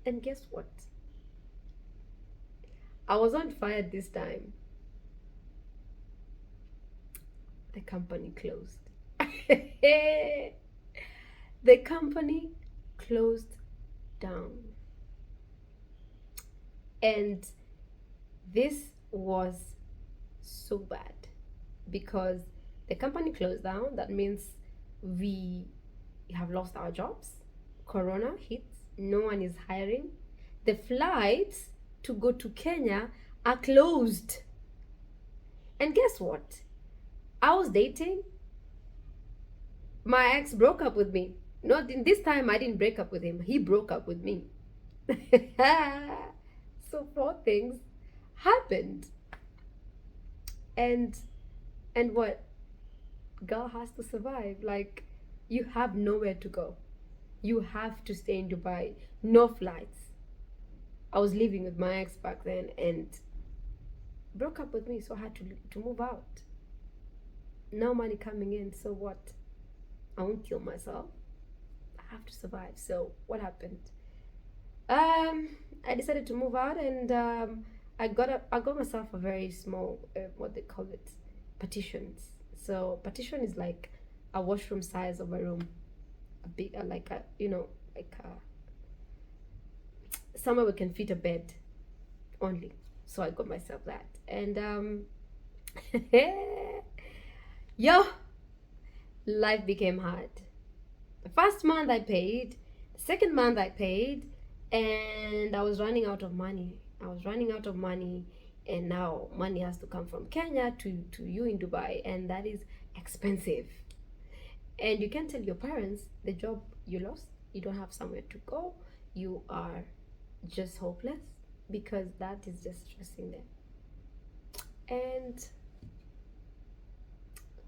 And guess what? I wasn't fired this time. The company closed. The company closed down. And this was so bad because the company closed down. That means we have lost our jobs. Corona hits, no one is hiring. The flights to go to Kenya are closed. And guess what? I was dating. My ex broke up with me. Not in this time, I didn't break up with him. He broke up with me. So four things happened. And what? Girl has to survive. Like, you have nowhere to go. You have to stay in Dubai. No flights. I was living with my ex back then and broke up with me, so I had to move out. No money coming in, so what? I won't kill myself. I have to survive. So what happened? Um, I decided to move out, and I got myself a very small what they call it, partitions. So partition is like a washroom size of a room, a big like a like somewhere we can fit a bed only. So I got myself that, and yo, life became hard. The first month I paid, the second month I paid, and I was running out of money. I was running out of money, and now money has to come from Kenya to you in Dubai, and that is expensive. And you can tell your parents the job you lost, you don't have somewhere to go, you are just hopeless because that is just stressing them. And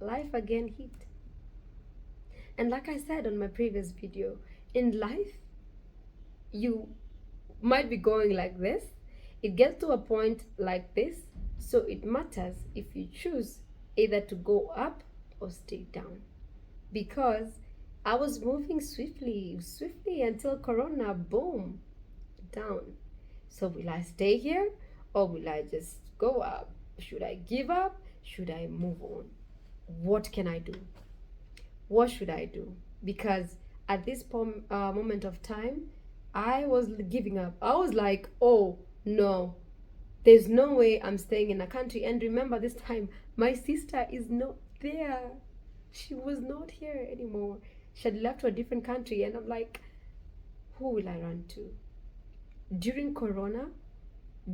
life again hit. And like I said on my previous video, in life, you might be going like this. It gets to a point like this, so it matters if you choose either to go up or stay down. Because I was moving swiftly until Corona, boom, down. So will I stay here or will I just go up? Should I give up? Should I move on? What can I do? What should I do? Because at this moment of time, I was giving up. I was like, oh no, there's no way I'm staying in a country. And remember, this time, my sister is not there. She was not here anymore. She had left to a different country. And I'm like, who will I run to? During Corona,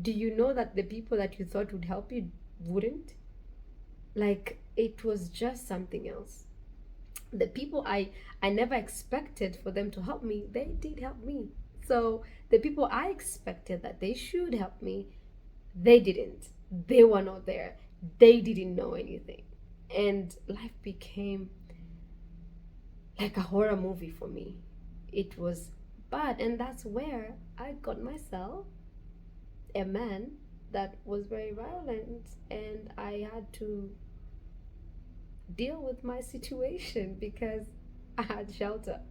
do you know that the people that you thought would help you wouldn't? Like, it was just something else. The people I never expected for them to help me, they did help me. So the people I expected that they should help me, they didn't. They were not there. They didn't know anything. And life became like a horror movie for me. It was bad, and that's where I got myself a man that was very violent, and I had to deal with my situation because I had shelter.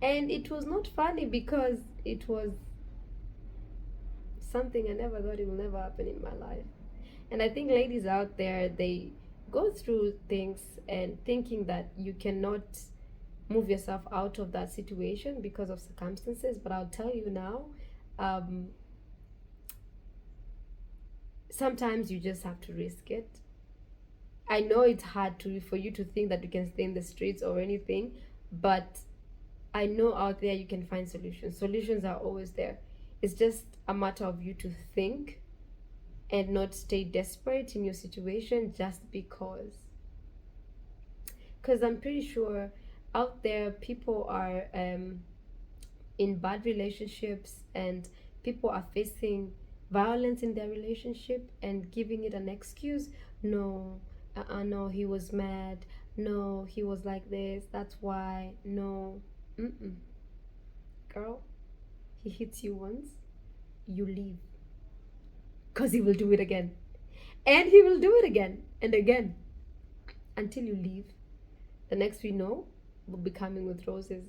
And it was not funny because it was something I never thought it will never happen in my life. And I think ladies out there, they go through things and thinking that you cannot move yourself out of that situation because of circumstances. But I'll tell you now, um, sometimes you just have to risk it. I know it's hard for you to think that you can stay in the streets or anything, but I know out there you can find solutions. Solutions are always there. It's just a matter of you to think and not stay desperate in your situation just because. Because I'm pretty sure out there people are in bad relationships and people are facing violence in their relationship and giving it an excuse. No, no, he was mad. No, he was like this. That's why. No, mm-mm. Girl, he hits you once, you leave. Because he will do it again. And he will do it again and again until you leave. The next we know, we'll be coming with roses.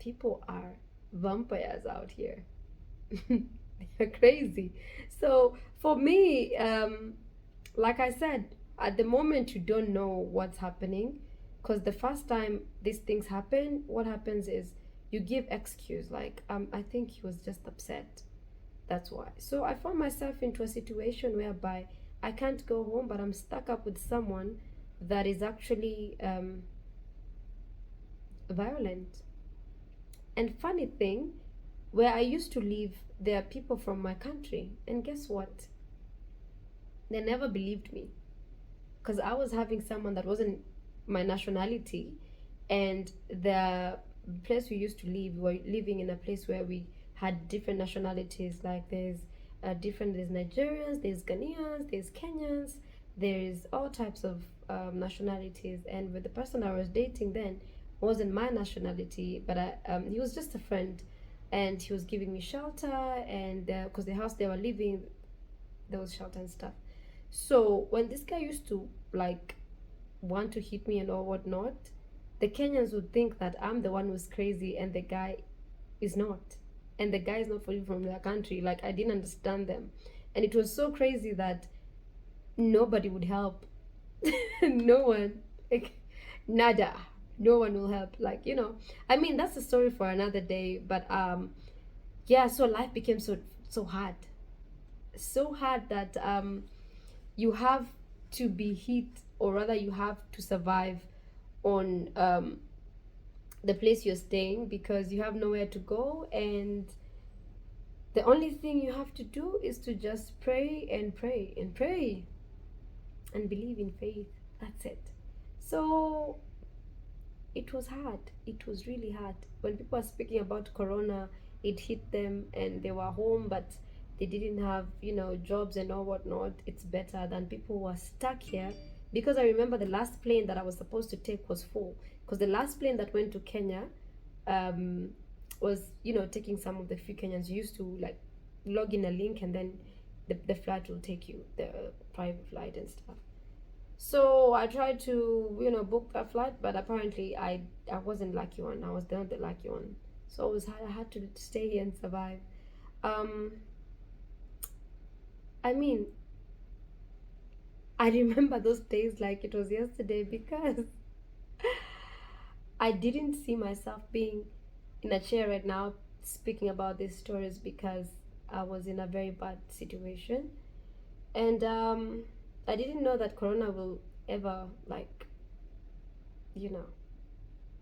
people are vampires out here. They're crazy. So for me, like I said, at the moment you don't know what's happening, because the first time these things happen, what happens is you give excuse like, I think he was just upset. That's why. So I found myself into a situation whereby I can't go home, but I'm stuck up with someone that is actually violent. And funny thing, where I used to live, there are people from my country, and guess what? They never believed me, because I was having someone that wasn't my nationality, and the place we used to live, we were living in a place where we had different nationalities. Like there's Nigerians, there's Ghanaians, there's Kenyans, there's all types of nationalities. And with the person I was dating then wasn't my nationality, but he was just a friend, and he was giving me shelter, and because the house they were living, there was shelter and stuff. So when this guy used to like want to hit me and all whatnot, the Kenyans would think that I'm the one who's crazy and the guy is not. And the guy is not fully from their country. Like, I didn't understand them. And it was so crazy that nobody would help. No one. Like, nada. No one will help. Like, I mean, that's a story for another day. But yeah, so life became so hard. So hard that you have to be hit, or rather you have to survive on the place you're staying, because you have nowhere to go, and the only thing you have to do is to just pray and pray and pray and believe in faith. That's it. So it was hard. It was really hard. When people are speaking about corona, it hit them and they were home, but they didn't have, jobs and all whatnot. It's better than people who are stuck here. Because I remember the last plane that I was supposed to take was full. Because the last plane that went to Kenya was, taking some of the few Kenyans. You used to like log in a link, and then the flight will take you, the private flight and stuff. So I tried to, book that flight, but apparently I wasn't lucky one. I was not the lucky one. So I had to stay here and survive. I mean, I remember those days like it was yesterday, because I didn't see myself being in a chair right now speaking about these stories, because I was in a very bad situation. And I didn't know that corona will ever, like,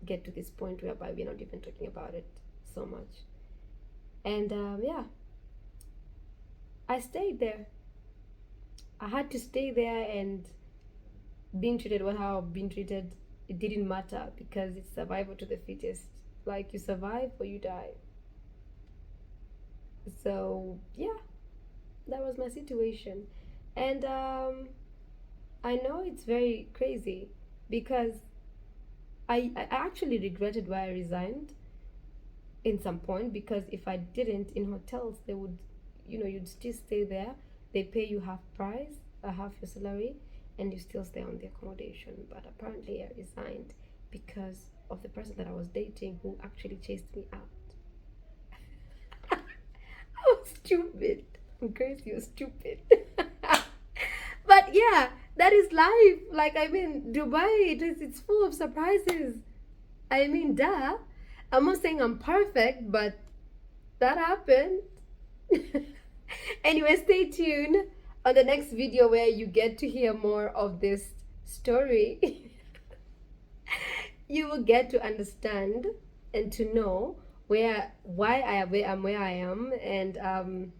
get to this point whereby we're not even talking about it so much. And yeah, I stayed there. I had to stay there, and being treated how I've been treated, it didn't matter, because it's survival to the fittest. Like, you survive or you die. So yeah, that was my situation. And I know it's very crazy, because I actually regretted why I resigned in some point, because if I didn't, in hotels they would, you'd still stay there. They pay you half price, half your salary, and you still stay on the accommodation. But apparently I resigned because of the person that I was dating, who actually chased me out. I was stupid. I'm crazy, you're stupid. But yeah, that is life. Like, I mean, Dubai, it's full of surprises. I mean, duh. I'm not saying I'm perfect, but that happened. Anyway, stay tuned on the next video, where you get to hear more of this story. You will get to understand and to know why I am where I am, and